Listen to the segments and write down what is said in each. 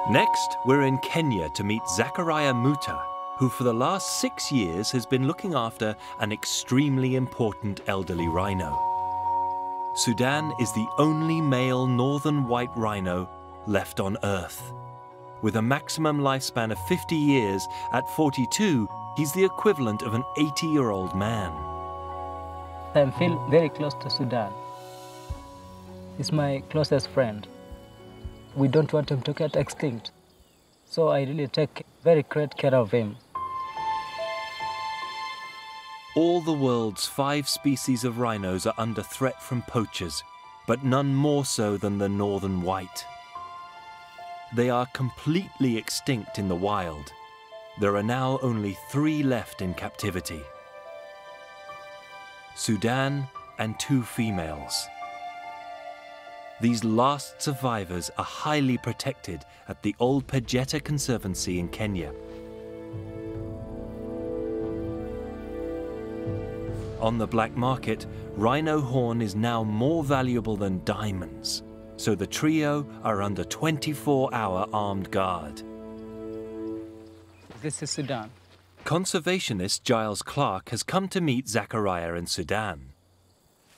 Next, we're in Kenya to meet Zachariah Muta, who for the last 6 years has been looking after an extremely important elderly rhino. Sudan is the only male northern white rhino left on Earth. With a maximum lifespan of 50 years, at 42, he's the equivalent of an 80-year-old man. I feel very close to Sudan. He's my closest friend. We don't want him to get extinct. So I really take very great care of him. All the world's 5 species of rhinos are under threat from poachers, but none more so than the northern white. They are completely extinct in the wild. There are now only 3 left in captivity: Sudan and 2 females. These last survivors are highly protected at the Old Pejeta Conservancy in Kenya. On the black market, rhino horn is now more valuable than diamonds, so the trio are under 24-hour armed guard. This is Sudan. Conservationist Giles Clark has come to meet Zachariah in Sudan.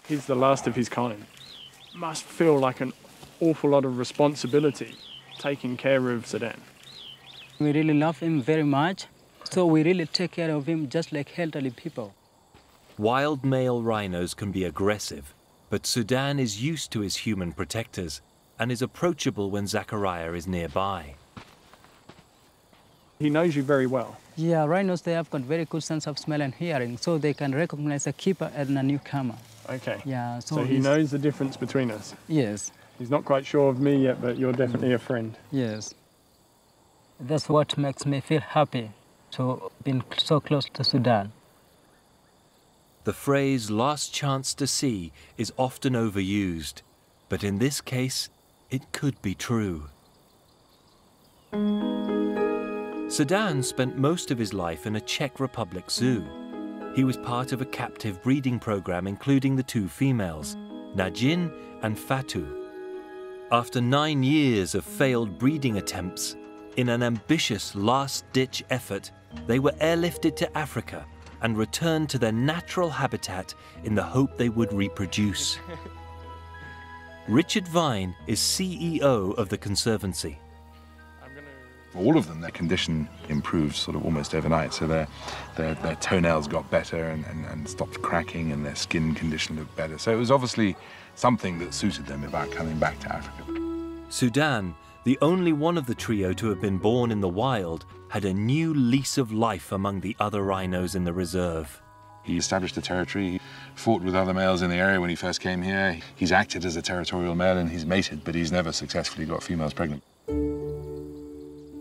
He's the last of his kind. Must feel like an awful lot of responsibility taking care of Sudan. We really love him very much, so we really take care of him just like elderly people. Wild male rhinos can be aggressive, but Sudan is used to his human protectors and is approachable when Zachariah is nearby. He knows you very well. Yeah, rhinos, they have got very good sense of smell and hearing, so they can recognize a keeper and a newcomer. Okay. Yeah, so he knows the difference between us. Yes. He's not quite sure of me yet, but you're definitely a friend. Yes. That's what makes me feel happy to be so close to Sudan. The phrase "last chance to see" is often overused, but in this case, it could be true. Sudan spent most of his life in a Czech Republic zoo. He was part of a captive breeding program including the 2 females, Najin and Fatu. After 9 years of failed breeding attempts, in an ambitious last-ditch effort, they were airlifted to Africa and returned to their natural habitat in the hope they would reproduce. Richard Vine is CEO of the Conservancy. All of them, their condition improved sort of almost overnight. So their toenails got better and stopped cracking, and their skin condition looked better. So it was obviously something that suited them about coming back to Africa. Sudan, the only one of the trio to have been born in the wild, had a new lease of life among the other rhinos in the reserve. He established a territory, he fought with other males in the area when he first came here. He's acted as a territorial male and he's mated, but he's never successfully got females pregnant.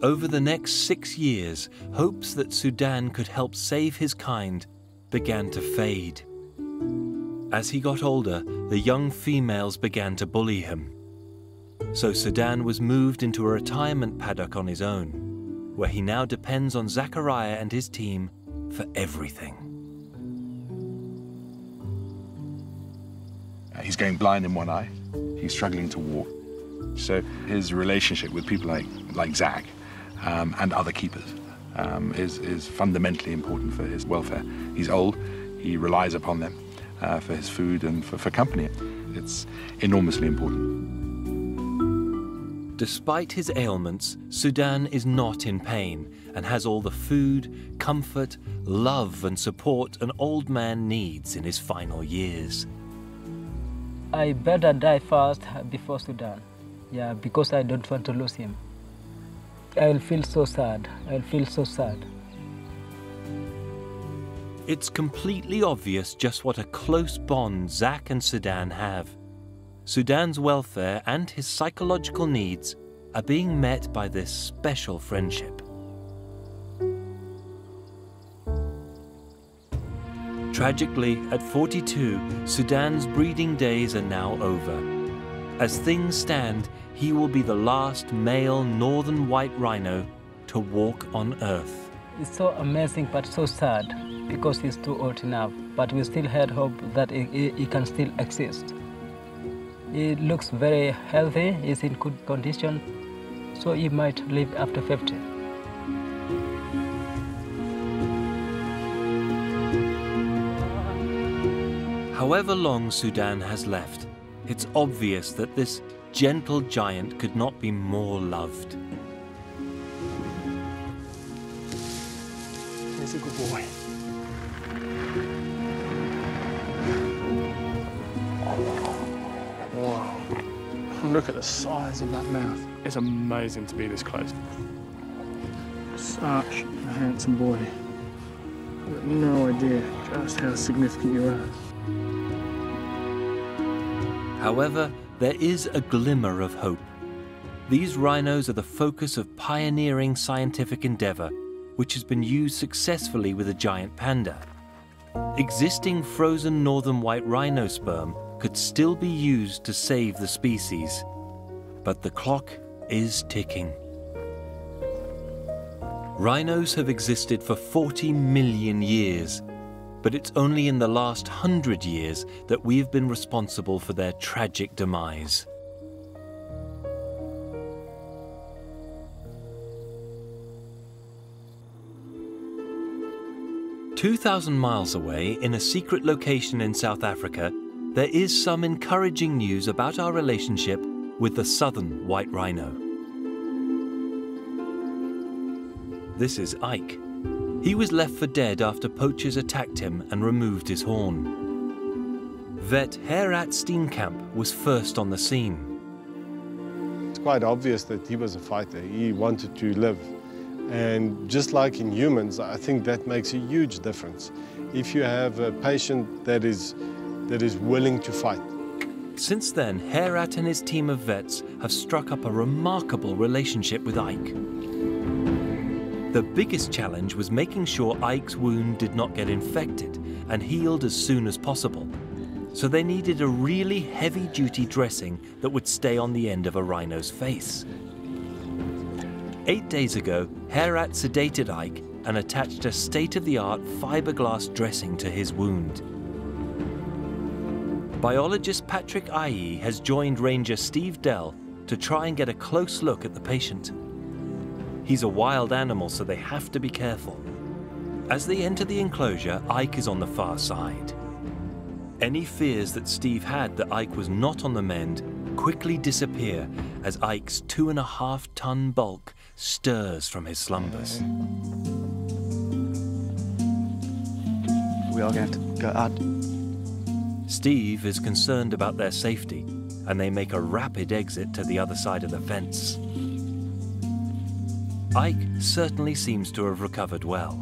Over the next 6 years, hopes that Sudan could help save his kind began to fade. As he got older, the young females began to bully him. So Sudan was moved into a retirement paddock on his own, where he now depends on Zachariah and his team for everything. He's going blind in one eye. He's struggling to walk. So his relationship with people like Zach and other keepers is fundamentally important for his welfare. He's old, he relies upon them for his food and for company. It's enormously important. Despite his ailments, Sudan is not in pain and has all the food, comfort, love and support an old man needs in his final years. I better die first before Sudan. Yeah, because I don't want to lose him. I'll feel so sad. I'll feel so sad. It's completely obvious just what a close bond Zach and Sudan have. Sudan's welfare and his psychological needs are being met by this special friendship. Tragically, at 42, Sudan's breeding days are now over. As things stand, he will be the last male northern white rhino to walk on Earth. It's so amazing but so sad because he's too old enough, but we still had hope that he can still exist. He looks very healthy, he's in good condition. so he might live after 50. However long Sudan has left, it's obvious that this gentle giant could not be more loved. He's a good boy. Wow. Look at the size of that mouth. It's amazing to be this close. Such a handsome boy. I've got no idea just how significant you are. However, there is a glimmer of hope. These rhinos are the focus of pioneering scientific endeavor, which has been used successfully with a giant panda. Existing frozen northern white rhino sperm could still be used to save the species. But the clock is ticking. Rhinos have existed for 40 million years, but it's only in the last 100 years that we have been responsible for their tragic demise. "2,000 miles away, in a secret location in South Africa, there is some encouraging news about our relationship with the southern white rhino. This is Ike. He was left for dead after poachers attacked him and removed his horn. Vet Gerard Steenkamp was first on the scene. It's quite obvious that he was a fighter. He wanted to live. And just like in humans, I think that makes a huge difference. If you have a patient that is willing to fight. Since then, Gerard and his team of vets have struck up a remarkable relationship with Ike. The biggest challenge was making sure Ike's wound did not get infected and healed as soon as possible. So they needed a really heavy-duty dressing that would stay on the end of a rhino's face. 8 days ago, Gerard sedated Ike and attached a state-of-the-art fiberglass dressing to his wound. Biologist Patrick Aye has joined Ranger Steve Dell to try and get a close look at the patient. He's a wild animal, so they have to be careful. As they enter the enclosure, Ike is on the far side. Any fears that Steve had that Ike was not on the mend quickly disappear as Ike's 2.5-ton bulk stirs from his slumbers. We are going to have to go out. Steve is concerned about their safety, and they make a rapid exit to the other side of the fence. Ike certainly seems to have recovered well.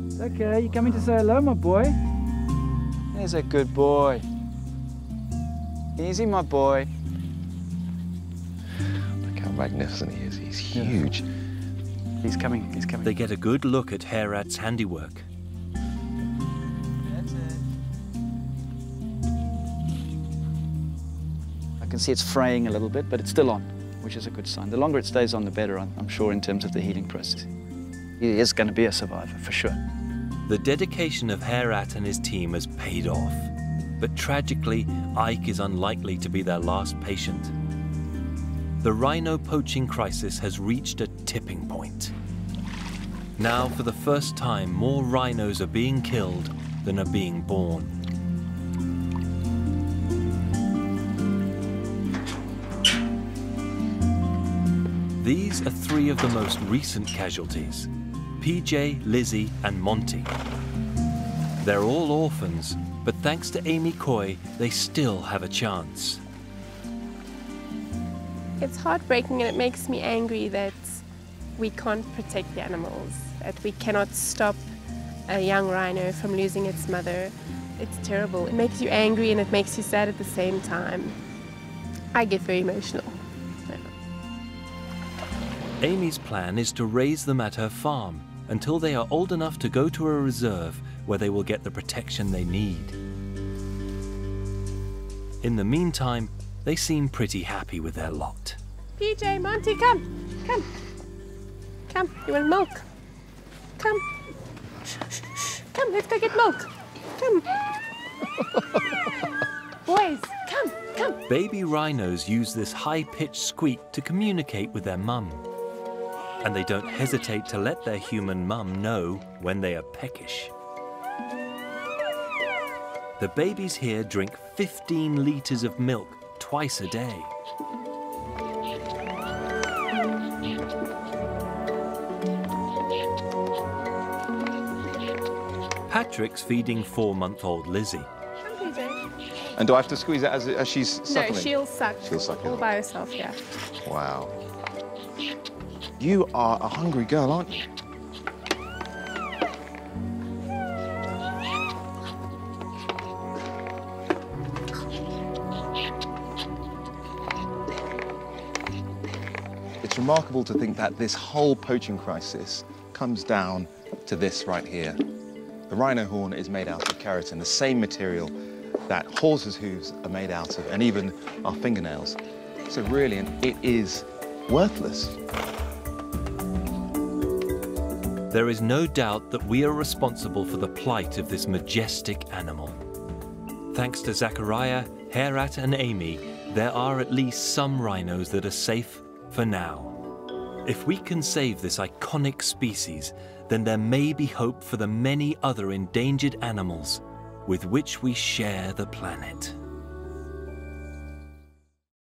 It's okay, you coming to say hello, my boy? There's a good boy. Easy, my boy. Look how magnificent he is. He's huge. He's coming, he's coming. They get a good look at Gerard's handiwork. That's it. I can see it's fraying a little bit, but it's still on, which is a good sign. The longer it stays on, the better, I'm sure, in terms of the healing process. He is going to be a survivor, for sure. The dedication of Gerard and his team has paid off. But tragically, Ike is unlikely to be their last patient. The rhino poaching crisis has reached a tipping point. Now, for the first time, more rhinos are being killed than are being born. These are 3 of the most recent casualties: PJ, Lizzie, and Monty. They're all orphans, but thanks to Amy Coy, they still have a chance. It's heartbreaking, and it makes me angry that we can't protect the animals, that we cannot stop a young rhino from losing its mother. It's terrible. It makes you angry and it makes you sad at the same time. I get very emotional. Amy's plan is to raise them at her farm until they are old enough to go to a reserve where they will get the protection they need. In the meantime, they seem pretty happy with their lot. PJ, Monty, come. Come. Come, you want milk? Come. Come, let's go get milk. Come. Boys, come. Baby rhinos use this high-pitched squeak to communicate with their mum. And they don't hesitate to let their human mum know when they are peckish. The babies here drink 15 litres of milk twice a day. Patrick's feeding 4-month-old Lizzie. And do I have to squeeze it as she's suckling? No, she'll suck. She'll suck it all up. by herself, yeah. Wow. You are a hungry girl, aren't you? It's remarkable to think that this whole poaching crisis comes down to this right here. The rhino horn is made out of keratin, the same material that horses' hooves are made out of, and even our fingernails. So really, it is worthless. There is no doubt that we are responsible for the plight of this majestic animal. Thanks to Zachariah, Herat and Amy, there are at least some rhinos that are safe for now. If we can save this iconic species, then there may be hope for the many other endangered animals with which we share the planet.